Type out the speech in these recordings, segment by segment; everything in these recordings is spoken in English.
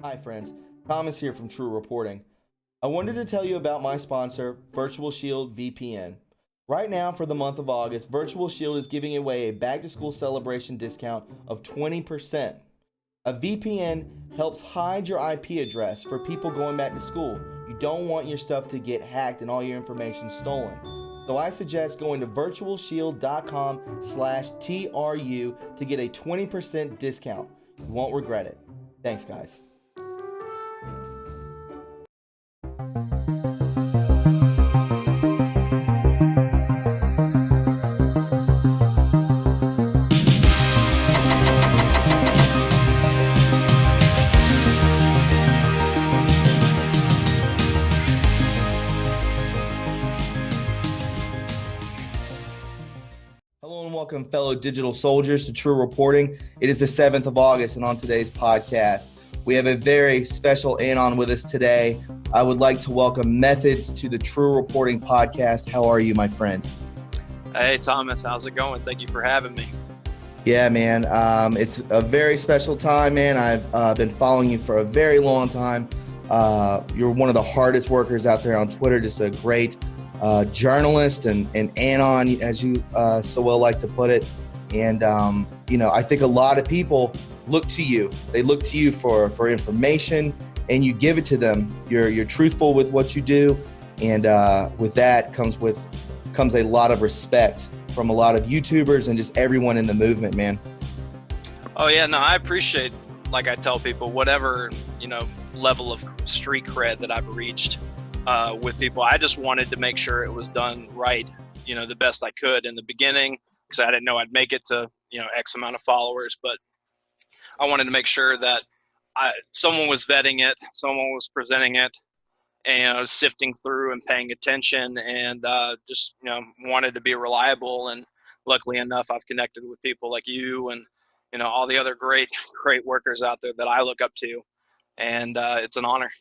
Hi friends, Thomas here from True Reporting. I wanted to tell you about my sponsor, Virtual Shield VPN. Right now, for the month of August, Virtual Shield is giving away a back to school celebration discount of 20%. A VPN helps hide your IP address for people going back to school. You don't want your stuff to get hacked and all your information stolen. So I suggest going to virtualshield.com/TRU to get a 20% discount. You won't regret it. Thanks, guys. Hello and welcome, fellow digital soldiers, to True Reporting. It is the 7th of August, and on today's podcast, we have a very special anon with us today. I would like to welcome M3thods to the True Reporting podcast. How are you, my friend? Hey, Thomas. How's it going? Thank you for having me. Yeah, man. It's a very special time, man. I've been following you for a very long time. You're one of the hardest workers out there on Twitter, just a great journalist and anon, as you so well like to put it. And, I think a lot of people look to you. They look to you for information, and you give it to them. You're truthful with what you do. And with that comes a lot of respect from a lot of YouTubers and just everyone in the movement, man. Oh, yeah. No, I appreciate, like I tell people, whatever, level of street cred that I've reached with people. I just wanted to make sure it was done right, the best I could in the beginning, because I didn't know I'd make it to, X amount of followers. But I wanted to make sure that someone was vetting it, someone was presenting it, and sifting through and paying attention, and just wanted to be reliable. And luckily enough, I've connected with people like you and all the other great workers out there that I look up to, and it's an honor.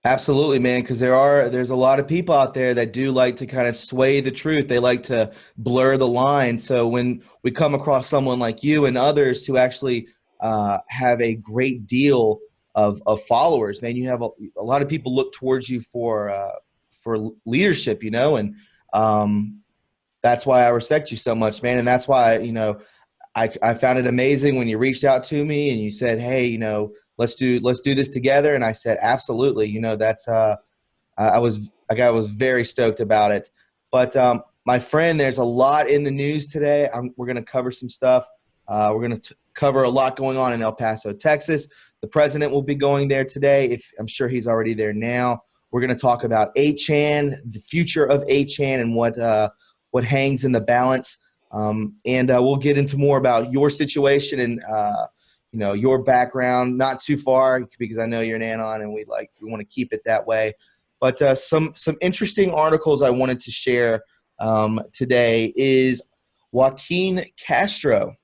Absolutely, man, because there's a lot of people out there that do like to kind of sway the truth. They like to blur the line. So when we come across someone like you and others who actually have a great deal of followers, man, you have a lot of people look towards you for leadership, and that's why I respect you so much, man. And that's why, I found it amazing when you reached out to me and you said, hey, let's do this together. And I said, absolutely. That's I was very stoked about it. But my friend, there's a lot in the news today. We're going to cover some stuff. We're going to cover a lot going on in El Paso, Texas. The president will be going there today. I'm sure he's already there now. We're going to talk about 8chan, the future of 8chan, and what hangs in the balance. And we'll get into more about your situation and your background, not too far, because I know you're an anon and we want to keep it that way. But some interesting articles I wanted to share today is Joaquin Castro.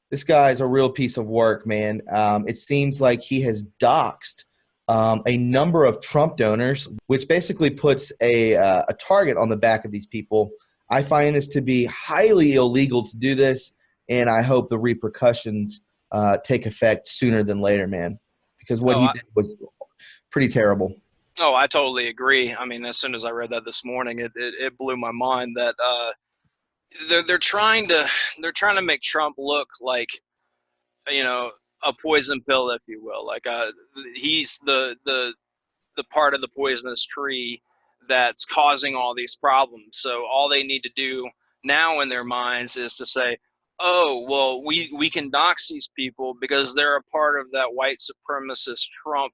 This guy's a real piece of work, man. It seems like he has doxed a number of Trump donors, which basically puts a target on the back of these people. I find this to be highly illegal to do this, and I hope the repercussions take effect sooner than later, man, because what he did was pretty terrible. Oh, I totally agree. I mean, as soon as I read that this morning, it blew my mind that they're trying to make Trump look like a poison pill, if you will. Like he's the part of the poisonous tree that's causing all these problems. So all they need to do now in their minds is to say, oh, well, we can dox these people because they're a part of that white supremacist Trump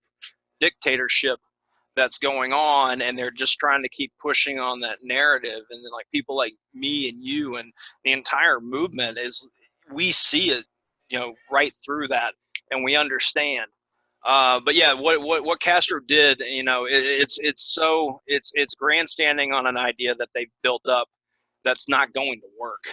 dictatorship that's going on, and they're just trying to keep pushing on that narrative. And then, like, people like me and you and the entire movement we see it, right through that, and we understand. But yeah, what Castro did, it's grandstanding on an idea that they built up that's not going to work.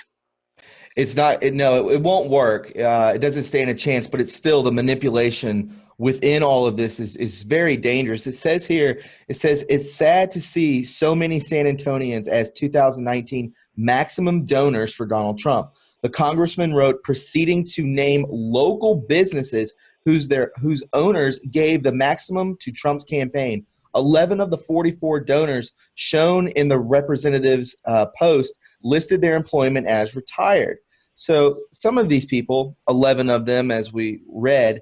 It's not. It won't work. It doesn't stand a chance. But it's still, the manipulation within all of this is very dangerous. It says here, it's sad to see so many San Antonians as 2019 maximum donors for Donald Trump. The congressman wrote, proceeding to name local businesses whose owners gave the maximum to Trump's campaign. 11 of the 44 donors shown in the representative's post listed their employment as retired. So some of these people, 11 of them, as we read,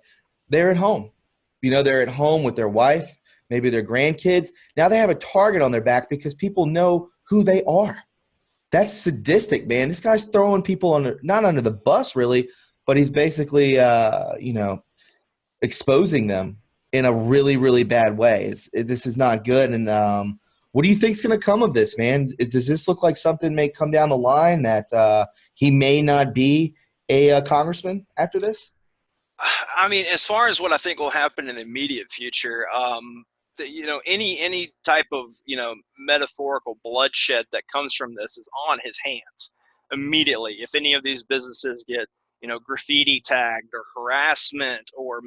they're at home. They're at home with their wife, maybe their grandkids. Now they have a target on their back because people know who they are. That's sadistic, man. This guy's throwing people not under the bus, really, but he's basically, exposing them in a really, really bad way. This is not good. And what do you think's going to come of this, man? Does this look like something may come down the line that he may not be a congressman after this? I mean, as far as what I think will happen in the immediate future, any type of metaphorical bloodshed that comes from this is on his hands immediately. If any of these businesses get graffiti tagged or harassment or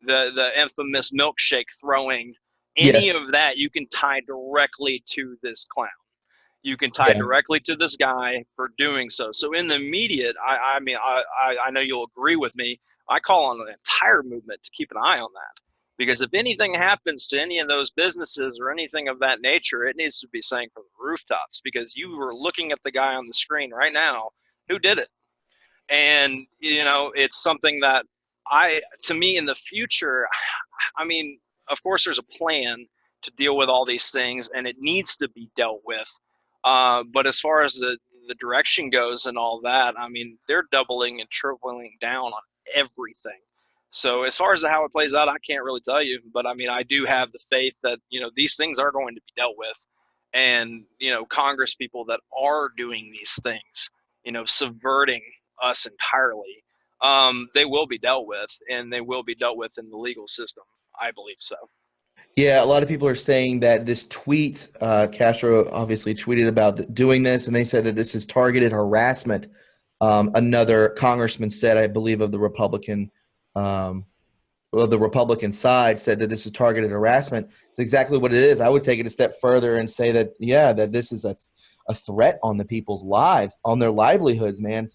the infamous milkshake throwing, any Yes. of that you can tie directly to this clown. You can tie Yeah. directly to this guy for doing so. So in the immediate, I know you'll agree with me. I call on the entire movement to keep an eye on that, because if anything happens to any of those businesses or anything of that nature, it needs to be saying from the rooftops, because you were looking at the guy on the screen right now who did it. And it's something that to me in the future, I mean, of course there's a plan to deal with all these things and it needs to be dealt with, but as far as the direction goes and all that, I mean, they're doubling and tripling down on everything. So as far as how it plays out, I can't really tell you, but I mean, I do have the faith that these things are going to be dealt with, and Congress people that are doing these things, subverting us entirely, they will be dealt with, and they will be dealt with in the legal system. I believe so. Yeah, a lot of people are saying that this tweet, Castro obviously tweeted about doing this, and they said that this is targeted harassment. Another congressman said, I believe, um, of the Republican side, said that this is targeted harassment. It's exactly what it is. I would take it a step further and say that, yeah, that this is a threat on the people's lives, on their livelihoods, man.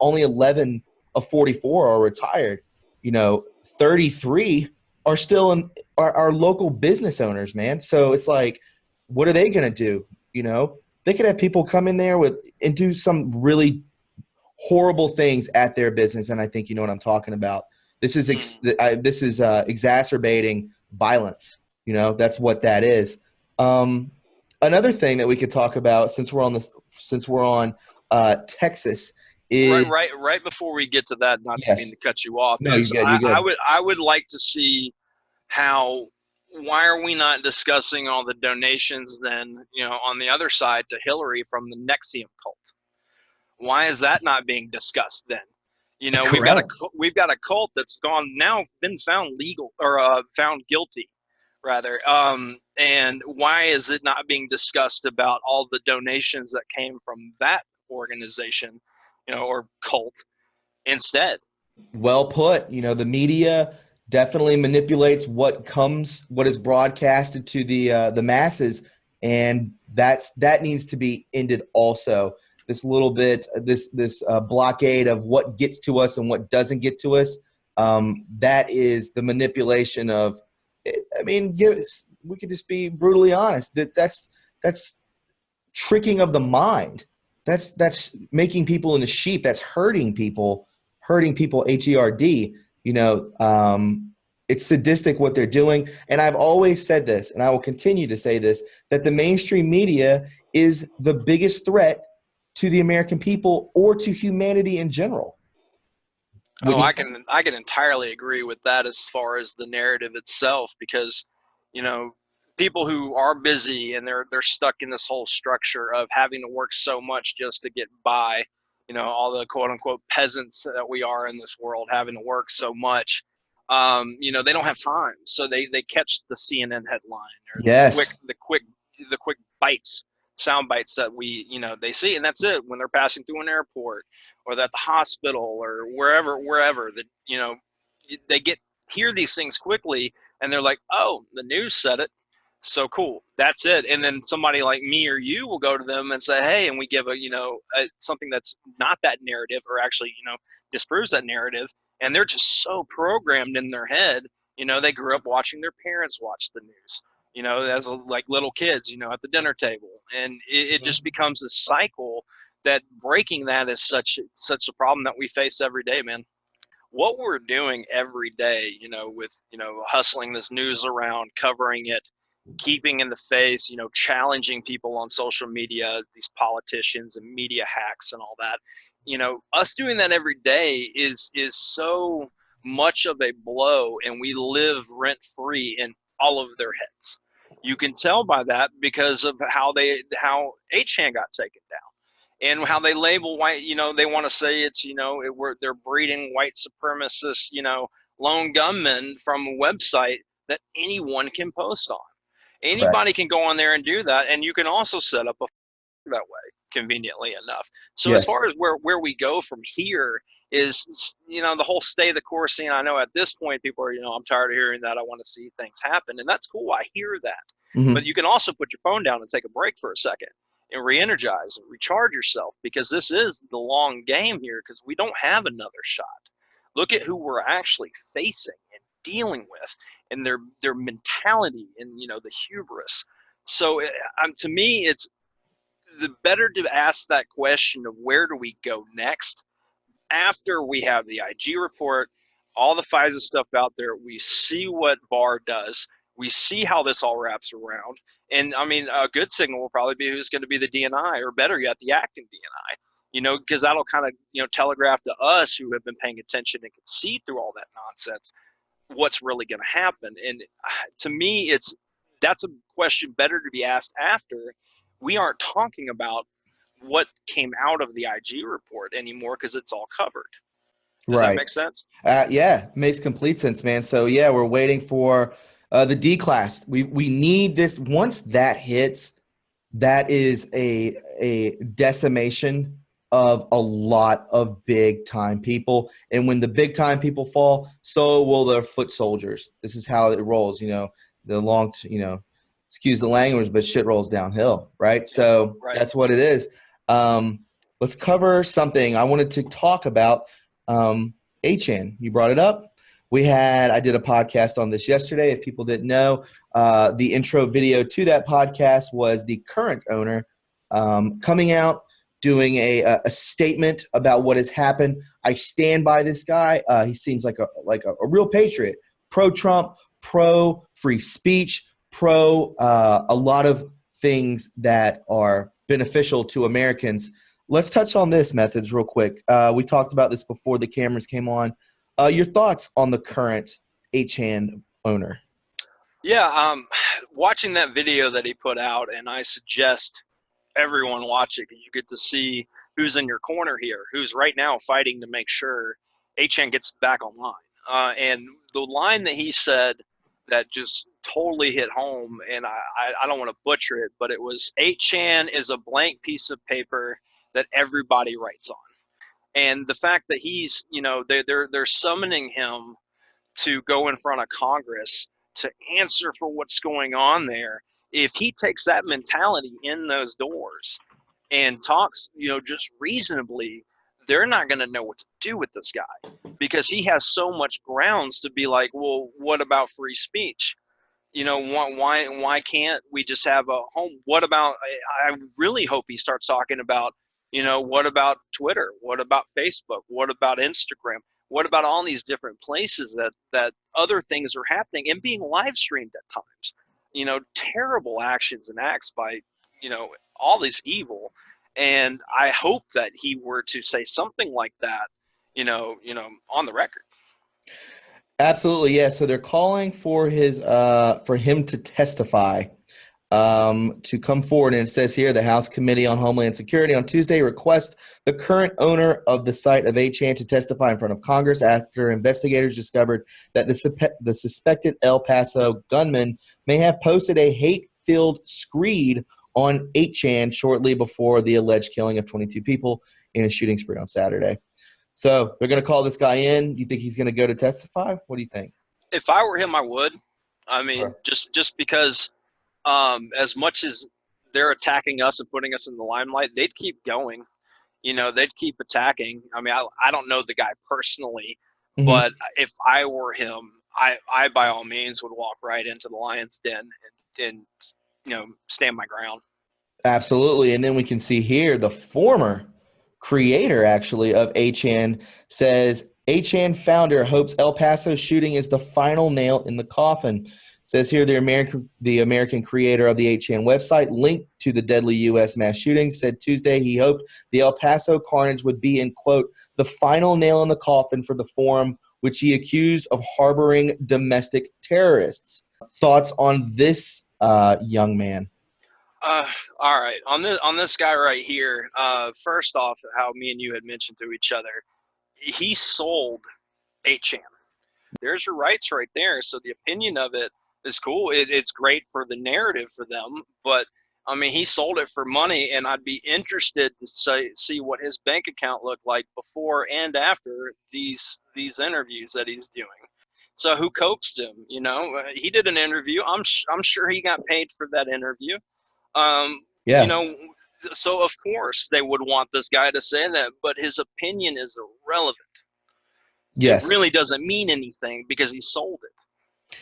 Only 11 of 44 are retired. 33 are still are local business owners, man. So it's like, what are they going to do? They could have people come in there and do some really horrible things at their business, and I think you know what I'm talking about. This is exacerbating violence. That's what that is. Um, Another thing that we could talk about, since we're on Texas, Right, is right before we get to that, not to mean yes. to cut you off, No, you're is good. You're good. I would like to see how, why are we not discussing all the donations then, on the other side to Hillary from the Nexium cult? Why is that not being discussed then? Correct. We've got a cult that's been found legal, or found guilty rather. And why is it not being discussed about all the donations that came from that organization, or cult instead? Well put. The media definitely manipulates what is broadcasted to the masses, and that needs to be ended also. This little bit, this blockade of what gets to us and what doesn't get to us. That is the manipulation of. I mean, we could just be brutally honest. That's tricking of the mind. That's making people into sheep. That's hurting people. Hurting people. HERD. It's sadistic what they're doing. And I've always said this, and I will continue to say this, that the mainstream media is the biggest threat to the American people or to humanity in general. Oh, Wouldn't I can entirely agree with that as far as the narrative itself, because you know people who are busy and they're stuck in this whole structure of having to work so much just to get by. All the quote unquote peasants that we are in this world, having to work so much. They don't have time, so they catch the CNN headline or you? Yes. the quick bites, sound bites that they see, and that's it when they're passing through an airport or at the hospital or wherever that they hear these things quickly, and they're like, oh, the news said it, so cool, that's it. And then somebody like me or you will go to them and say, hey, and we give something that's not that narrative, or actually disproves that narrative, and they're just so programmed in their head. They grew up watching their parents watch the news, as like little kids, at the dinner table, and it just becomes a cycle that breaking that is such a problem that we face every day, man. What we're doing every day, with, hustling this news around, covering it, keeping in the face, challenging people on social media, these politicians and media hacks and all that, us doing that every day is so much of a blow, and we live rent free in all of their heads. You can tell by that because of how 8chan got taken down and how they label white. They want to say it's, they're breeding white supremacist, lone gunmen from a website that anyone can post on. Correct. Anybody can go on there and do that, and you can also set up a that way, conveniently enough. So as Yes. far as where we go from here is, the whole stay the course scene. I know at this point people are, I'm tired of hearing that. I want to see things happen, and that's cool. I hear that, but Hmm. you can also put your phone down and take a break for a second and re-energize and recharge yourself, because this is the long game here, because we don't have another shot. Look at who we're actually facing and dealing with, and their mentality and, the hubris. So to me, it's the better to ask that question of where do we go next after we have the IG report, all the FISA stuff out there. We see what Barr does. We see how this all wraps around. And I mean, a good signal will probably be who's going to be the DNI, or better yet, the acting DNI, because that'll kind of, telegraph to us who have been paying attention and can see through all that nonsense what's really going to happen. And to me, that's a question better to be asked after. We aren't talking about what came out of the IG report anymore, because it's all covered. Does that Right. make sense? Yeah, makes complete sense, man. So yeah, we're waiting for the D class. We need this. Once that hits, that is a decimation of a lot of big time people. And when the big time people fall, so will their foot soldiers. This is how it rolls. The long, excuse the language, but shit rolls downhill, right? Yeah. So Right. that's what it is. Um, let's cover something I wanted to talk about. HN, you brought it up. I did a podcast on this yesterday. If people didn't know, the intro video to that podcast was the current owner coming out, doing a statement about what has happened. I stand by this guy. He seems like a real patriot, pro-Trump, pro-free speech, pro a lot of things that are beneficial to Americans. Let's touch on this, Methods, real quick. We talked about this before the cameras came on. Your thoughts on the current HN owner? Yeah. Watching that video that he put out, and I suggest everyone watch it, because you get to see who's in your corner here, who's right now fighting to make sure HN gets back online. And the line that he said that just totally hit home, and I don't want to butcher it, but it was, HN is a blank piece of paper that everybody writes on. And the fact that he's, they're summoning him to go in front of Congress to answer for what's going on there. If he takes that mentality in those doors and talks, just reasonably, they're not going to know what to do with this guy, because he has so much grounds to be like, well, what about free speech? Why can't we just have a home? What about, I really hope he starts talking about, what about Twitter? What about Facebook? What about Instagram? What about all these different places that other things are happening and being live streamed at times? Terrible actions and acts by, all this evil. And I hope that he were to say something like that, on the record. Absolutely, yeah. So they're calling for him to testify, to come forward. And it says here, the House Committee on Homeland Security on Tuesday requests the current owner of the site of HN to testify in front of Congress after investigators discovered that the suspected El Paso gunman may have posted a hate-filled screed on 8chan shortly before the alleged killing of 22 people in a shooting spree on Saturday. So they're going to call this guy in. You think he's going to go to testify? What do you think? If I were him, I would. I mean, Sure. just because, as much as they're attacking us and putting us in the limelight, they'd keep going. They'd keep attacking. I mean, I don't know the guy personally, Hmm. But if I were him, I by all means would walk right into the lion's den and stand my ground. Absolutely. And then we can see here the former creator actually of HN says HN founder hopes El Paso shooting is the final nail in the coffin. Says here the American creator of the HN website linked to the deadly US mass shooting said Tuesday he hoped the El Paso carnage would be in quote the final nail in the coffin for the forum which he accused of harboring domestic terrorists. Thoughts on this young man? Uh, all right, on this guy right here. First off, how me and you had mentioned to each other, he sold 8chan. There's your rights right there. So the opinion of it is cool. It's great for the narrative for them, but I mean, he sold it for money, and I'd be interested to see what his bank account looked like before and after these interviews that he's doing. So who coaxed him? He did an interview. I'm sure he got paid for that interview. Um, you Yeah. know, so of course they would want this guy to say that, but his opinion is irrelevant. It Yes. really doesn't mean anything because he sold it.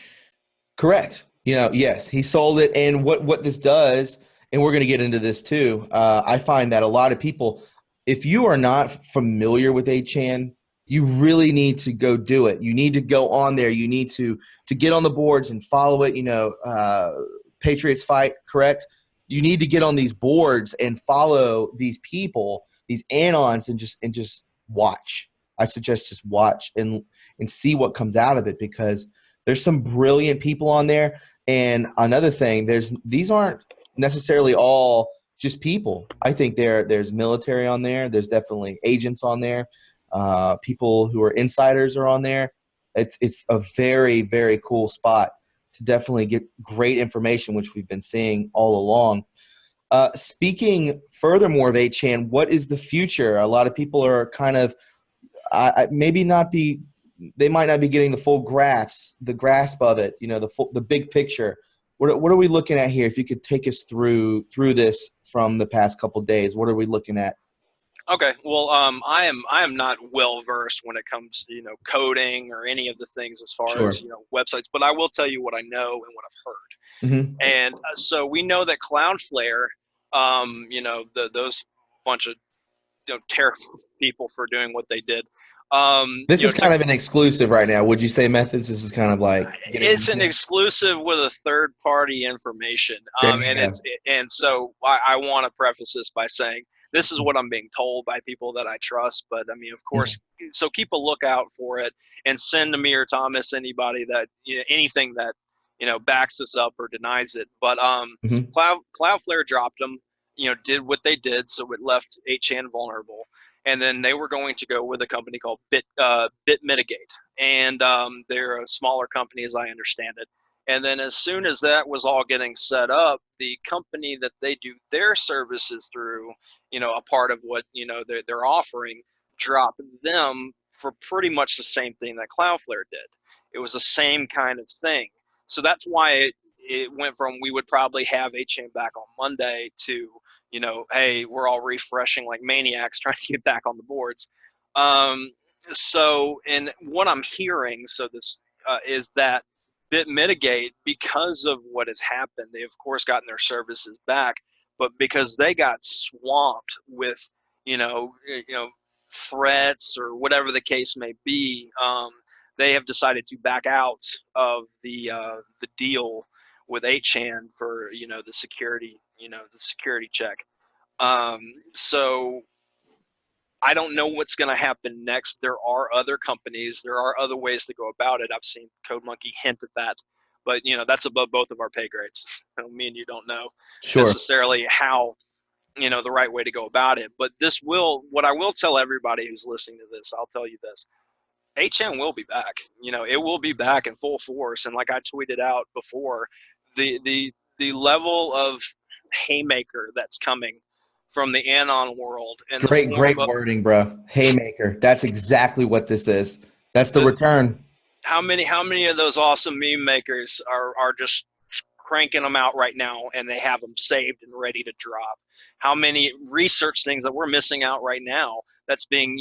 Correct. Yes, he sold it. And what this does, and we're going to get into this too. I find that a lot of people, if you are not familiar with 8chan, you really need to go do it. You need to go on there. You need to get on the boards and follow it. Patriots fight. Correct. You need to get on these boards and follow these people, these anons, and just watch. I suggest just watch and see what comes out of it because there's some brilliant people on there. And another thing, these aren't necessarily all just people. I think there's military on there. There's definitely agents on there. People who are insiders are on there. It's a very, very cool spot to definitely get great information, which we've been seeing all along. Speaking furthermore of 8chan, what is the future? A lot of people are kind of maybe not be they might not be getting the grasp of it, the big picture. What are we looking at here? If you could take us through this from the past couple of days, what are we looking at? Okay, well, I am not well versed when it comes to coding or any of the things as far Sure. as websites, but I will tell you what I know and what I've heard. Hmm. And so we know that Cloudflare, those bunch of terrible people for doing what they did. This is Took kind of an exclusive right now. Would you say, Methods? This is kind of like getting it's an into. exclusive with a third party information, There you and go. so I want to preface this by saying this is what I'm being told by people that I trust, but I mean, of Mhm. course, so keep a lookout for it and send to me or Thomas anybody that anything that backs this up or denies it. But Mhm. Cloudflare dropped them, did what they did, so it left 8chan vulnerable, and then they were going to go with a company called Bit Mitigate, and they're a smaller company as I understand it. And then as soon as that was all getting set up, the company that they do their services through, a part of what they're offering, dropped them for pretty much the same thing that Cloudflare did. It was the same kind of thing. So that's why it went from we would probably have 8chan back on Monday to hey, we're all refreshing like maniacs trying to get back on the boards. And what I'm hearing, so this is that Bit Mitigate, because of what has happened, they of course gotten their services back, but because they got swamped with you know you know threats or whatever the case may be, they have decided to back out of the deal with 8chan for the security check. Um, so I don't know what's going to happen next. There are other companies. There are other ways to go about it. I've seen CodeMonkey hint at that, but that's above both of our pay grades. Me and you don't know Sure. necessarily how the right way to go about it. But what I will tell everybody who's listening to this, I'll tell you this: HN will be back. It will be back in full force. And like I tweeted out before, the level of haymaker that's coming from the Anon world in the Great, form great of wording, bro. Haymaker. That's exactly what this is. That's the the return. how many of those awesome meme makers are just cranking them out right now and they have them saved and ready to drop. How many research things that we're missing out right now that's being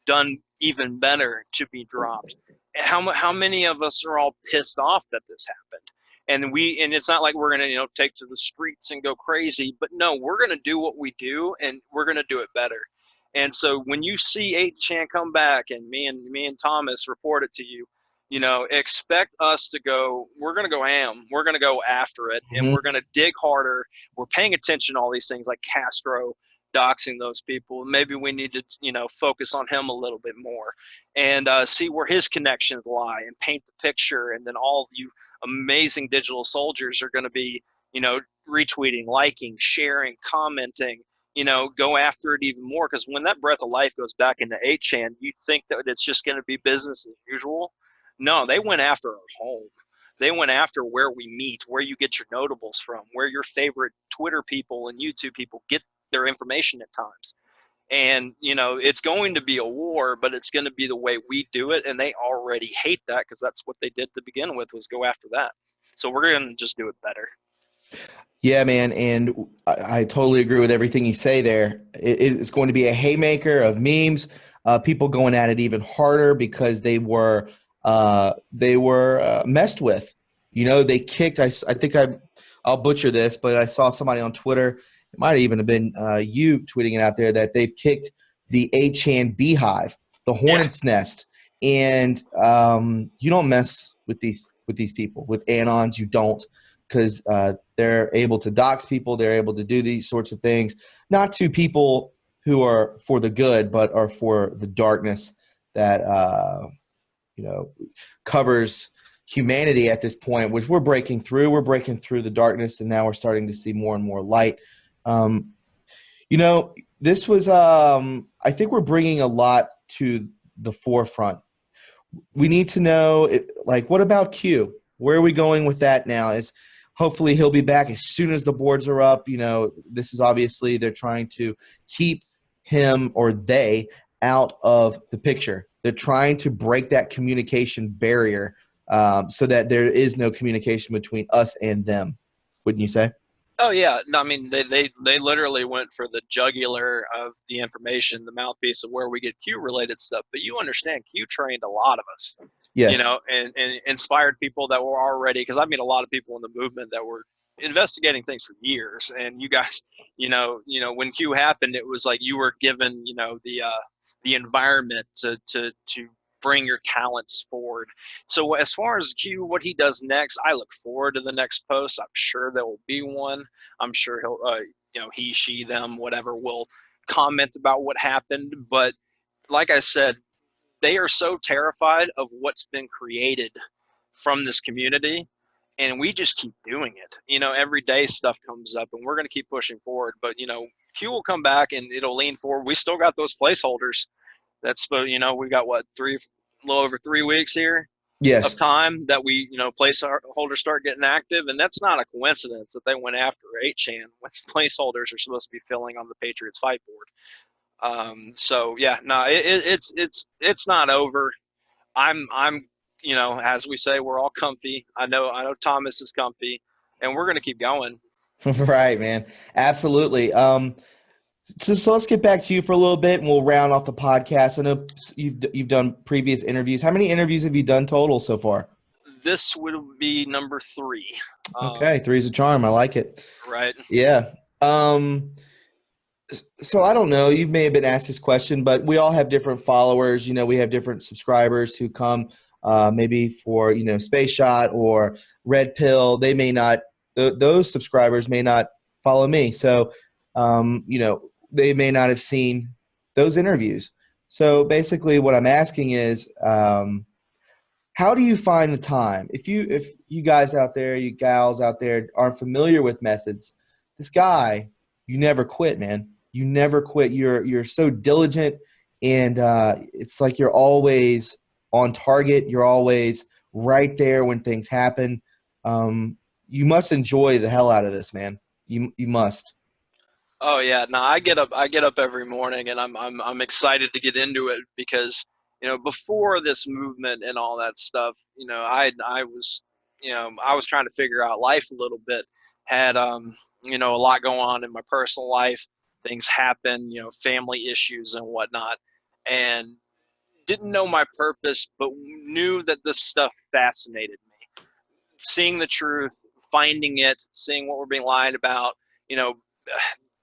done even better to be dropped. How many of us are all pissed off that this happened? And it's not like we're gonna take to the streets and go crazy, but no, we're gonna do what we do, and we're gonna do it better. And so when you see 8chan come back, and me and Thomas report it to you, expect us to go. We're gonna go ham. We're gonna go after it, and Hmm. we're gonna dig harder. We're paying attention to all these things like Castro doxing those people. Maybe we need to focus on him a little bit more, and see where his connections lie, and paint the picture. And then all of you amazing digital soldiers are going to be retweeting, liking, sharing, commenting. Go after it even more, because when that breath of life goes back into 8chan, you think that it's just going to be business as usual. No, they went after our home. They went after where we meet, where you get your notables from, where your favorite Twitter people and YouTube people get their information at times. And it's going to be a war, but it's going to be the way we do it, and they already hate that, because that's what they did to begin with, was go after that. So we're going to just do it better. Yeah, man, and I totally agree with everything you say there. It's going to be a haymaker of memes, people going at it even harder because they were messed with. They kicked. I think I'll butcher this, but I saw somebody on Twitter. It might even have been you tweeting it out there that they've kicked the 8chan beehive, the Yeah. hornet's nest, and you don't mess with these people, with anons. You don't, because they're able to dox people. They're able to do these sorts of things, not to people who are for the good, but are for the darkness that you know covers humanity at this point, which we're breaking through. We're breaking through the darkness, and now we're starting to see more and more light. Um, this was. I think we're bringing a lot to the forefront. We need to know, like, what about Q? Where are we going with that now? Is hopefully he'll be back as soon as the boards are up. This is obviously they're trying to keep him, or they, out of the picture. They're trying to break that communication barrier, so that there is no communication between us and them. Wouldn't you say? Oh yeah, no, I mean they literally went for the jugular of the information, the mouthpiece of where we get Q related stuff. But you understand, Q trained a lot of us, Yes. and inspired people that were already. Because I mean, a lot of people in the movement that were investigating things for years. And you guys, when Q happened, it was like you were given, the environment to bring your talents forward. So as far as Q, what he does next, I look forward to the next post. I'm sure there will be one. I'm sure he'll, he, she, them, whatever, will comment about what happened. But like I said, they are so terrified of what's been created from this community, and we just keep doing it. Every day stuff comes up, and we're going to keep pushing forward. But Q will come back, and it'll lean forward. We still got those placeholders. We've got what, a little over 3 weeks here of Yes. time that we, placeholders start getting active. And that's not a coincidence that they went after 8chan when placeholders are supposed to be filling on the Patriots fight board. So yeah, no, it's not over. I'm, as we say, we're all comfy. I know Thomas is comfy, and we're going to keep going. Right, man. Absolutely. So let's get back to you for a little bit, and we'll round off the podcast. I know you've done previous interviews. How many interviews have you done total so far? This would be number 3. Okay, three's a charm. I like it. Right. Yeah. Um, so I don't know. You may have been asked this question, but we all have different followers. We have different subscribers who come, maybe for Space Shot or Red Pill. They may not. Those subscribers may not follow me. So, they may not have seen those interviews. So basically, what I'm asking is, how do you find the time? If you guys out there, you gals out there, aren't familiar with methods, this guy, you never quit, man. You never quit. You're so diligent, and it's like you're always on target. You're always right there when things happen. You must enjoy the hell out of this, man. You must. Oh yeah, no, I get up every morning, and I'm excited to get into it, because before this movement and all that stuff, I was trying to figure out life a little bit. Had a lot going on in my personal life. Things happen, family issues and whatnot, and didn't know my purpose, but knew that this stuff fascinated me. Seeing the truth, finding it, seeing what we're being lied about, you know,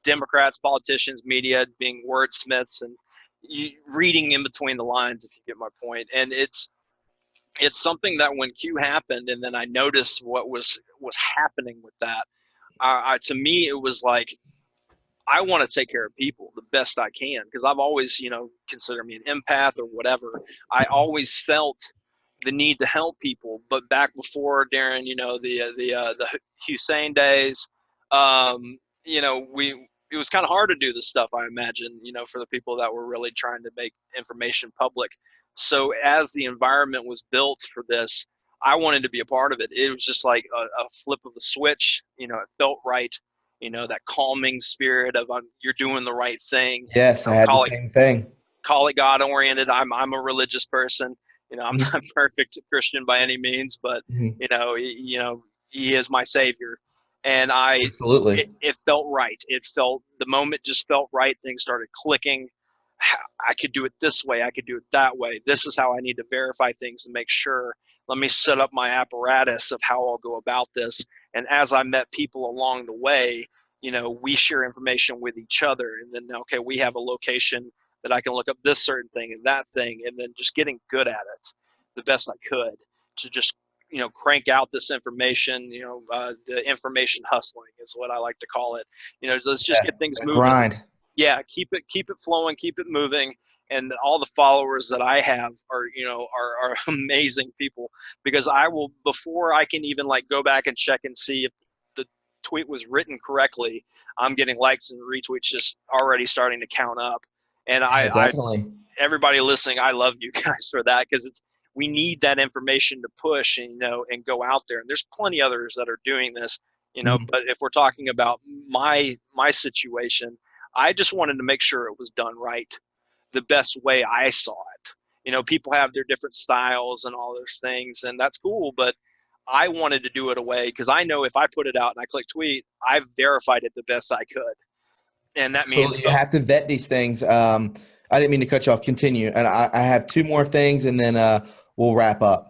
Democrats, politicians, media being wordsmiths, and reading in between the lines, if you get my point. And it's something that when Q happened, and then I noticed what was happening with that. To me, it was like, I want to take care of people the best I can, because I've always, consider me an empath or whatever. I always felt the need to help people. But back before, Darren, the Hussein days, we it was kind of hard to do this stuff, I imagine, for the people that were really trying to make information public. So as the environment was built for this, I wanted to be a part of it. It was just like a flip of a switch. It felt right. That calming spirit of you're doing the right thing. Yes, I had the same thing. Call it God oriented. I'm a religious person. I'm Mhm. not perfect Christian by any means, but Mhm. He is my savior, and Absolutely. it felt right. It felt, the moment just felt right. Things started clicking. I could do it this way. I could do it that way. This is how I need to verify things and make sure. Let me set up my apparatus of how I'll go about this. And as I met people along the way, we share information with each other. And then, okay, we have a location that I can look up this certain thing and that thing, and then just getting good at it the best I could to just, crank out this information. The information hustling is what I like to call it. Let's just Yeah, get things the moving. grind. Yeah, keep it flowing, keep it moving. And all the followers that I have are amazing people, because I will, before I can even like go back and check and see if the tweet was written correctly, I'm getting likes and retweets just already starting to count up. And Yeah, I definitely. everybody listening, I love you guys for that, because we need that information to push and and go out there. And there's plenty others that are doing this, Mhm. but if we're talking about my situation, I just wanted to make sure it was done right, the best way I saw it. People have their different styles and all those things, and that's cool, but I wanted to do it away, because I know if I put it out and I click tweet, I've verified it the best I could. And that means, Absolutely. You have to vet these things. I didn't mean to cut you off. Continue. And I have two more things and then we'll wrap up.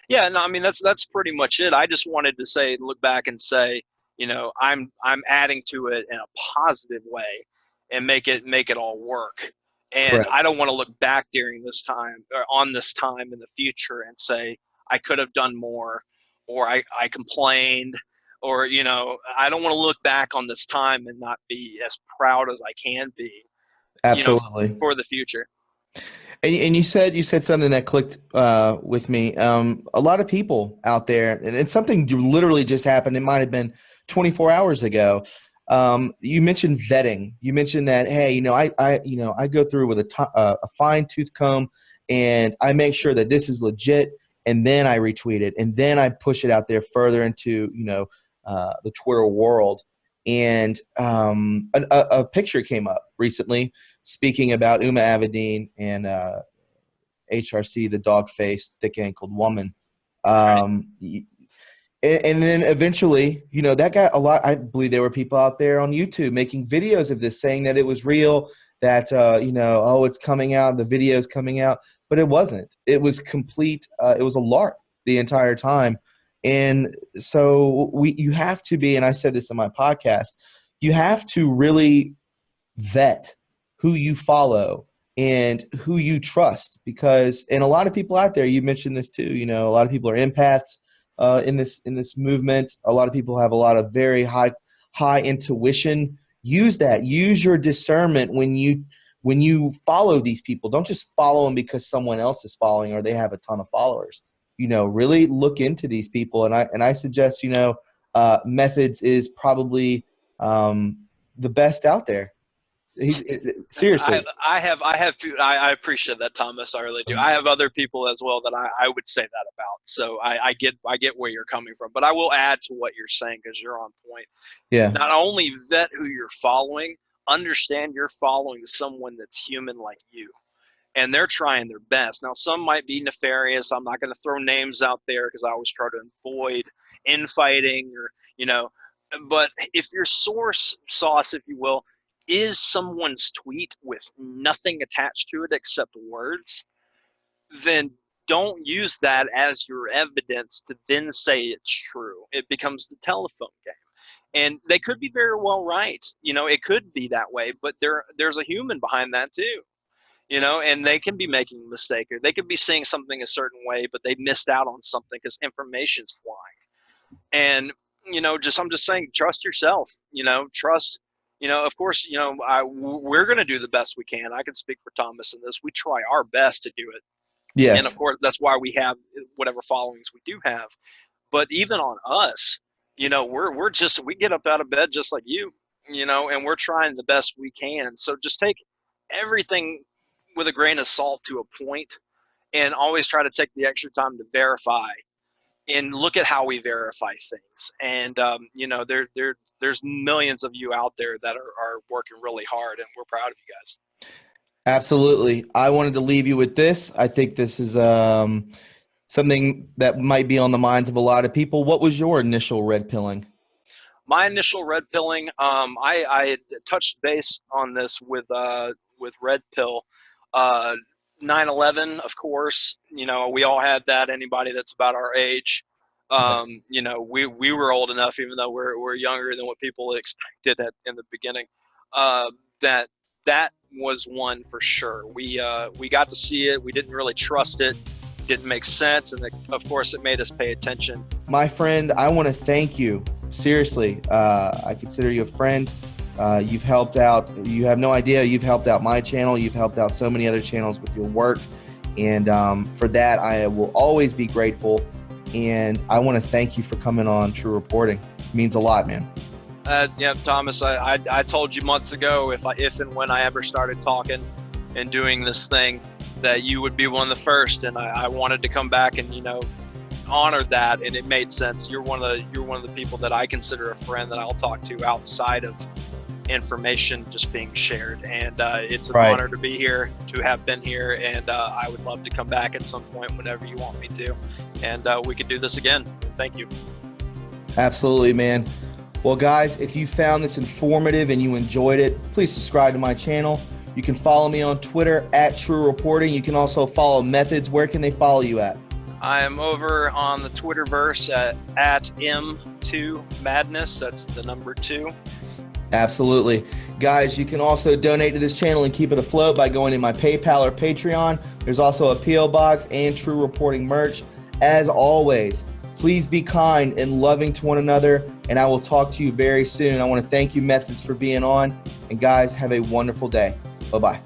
yeah, no, I mean, that's pretty much it. I just wanted to say, look back and say, I'm adding to it in a positive way, and make it all work. And I Correct. don't want to look back during this time, or on this time in the future, and say I could have done more, or I complained, or I don't want to look back on this time and not be as proud as I can be, you know, Absolutely. for the future. And you said something that clicked with me. A lot of people out there, and it's something literally just happened. It might have been 24 hours ago. You mentioned vetting. You mentioned that, hey, I go through with a fine tooth comb, and I make sure that this is legit, and then I retweet it, and then I push it out there further into the Twitter world. And a picture came up recently speaking about Uma Abedin and HRC, the dog-faced, thick-ankled woman. Right. And then eventually, that got a lot. I believe there were people out there on YouTube making videos of this, saying that it was real, that, oh, it's coming out, the video's coming out. But it wasn't. It was complete. It was a lark the entire time. And so you have to be, and I said this in my podcast, you have to really vet who you follow and who you trust, because and a lot of people out there, you mentioned this too, a lot of people are empaths in this movement. A lot of people have a lot of very high intuition. Use your discernment when you follow these people. Don't just follow them because someone else is following or they have a ton of followers. Really look into these people. And I suggest Methods is probably the best out there. I, Seriously. I appreciate that, Thomas. I really do. I have other people as well that I would say that about. So I get where you're coming from, but I will add to what you're saying, because you're on point. Yeah, Not only vet who you're following, understand you're following someone that's human like you, and they're trying their best. Now, some might be nefarious. I'm not going to throw names out there, because I always try to avoid infighting, or but if your source sauce, if you will, is someone's tweet with nothing attached to it except words, then don't use that as your evidence to then say it's true. It becomes the telephone game. And they could be very well right. It could be that way, but there's a human behind that too. And they can be making a mistake, or they could be seeing something a certain way, but they missed out on something because information's flying. And I'm just saying, trust yourself. Trust. Of course, we're going to do the best we can. I can speak for Thomas in this. We try our best to do it, and of Yes. course, that's why we have whatever followings we do have. But even on us, we get up out of bed just like you, and we're trying the best we can. So just take everything with a grain of salt to a point, and always try to take the extra time to verify and look at how we verify things. And there's millions of you out there that are working really hard, and we're proud of you guys. Absolutely. I wanted to leave you with this. I think this is something that might be on the minds of a lot of people. What was your initial red pilling? My initial red pilling, I had touched base on this with red pill. 9/11, of course, we all had that. Anybody that's about our age, Yes. we were old enough, even though we're younger than what people expected in the beginning. That was one for sure. We got to see it. We didn't really trust it. Didn't make sense, and of course, it made us pay attention. My friend, I want to thank you. Seriously, I consider you a friend. You've helped out. You have no idea. You've helped out my channel. You've helped out so many other channels with your work. And for that, I will always be grateful. And I want to thank you for coming on True Reporting. It means a lot, man. Yeah, Thomas, I told you months ago, if and when I ever started talking and doing this thing, that you would be one of the first. And I wanted to come back and, honor that, and it made sense. You're one of the people that I consider a friend that I'll talk to outside of information just being shared, and it's an honor to be here, to have been here, and I would love to come back at some point whenever you want me to, and we could do this again. Thank you. Absolutely, man. Well, guys, if you found this informative and you enjoyed it, please subscribe to my channel. You can follow me on Twitter at TRUreporting. You can also follow Methods. Where can they follow you at? I am over on the Twitterverse at M2Madness. That's the number 2. Absolutely. Guys, you can also donate to this channel and keep it afloat by going to my PayPal or Patreon. There's also a P.O. Box and True Reporting merch. As always, please be kind and loving to one another, and I will talk to you very soon. I want to thank you, Methods, for being on. And guys, have a wonderful day. Bye-bye.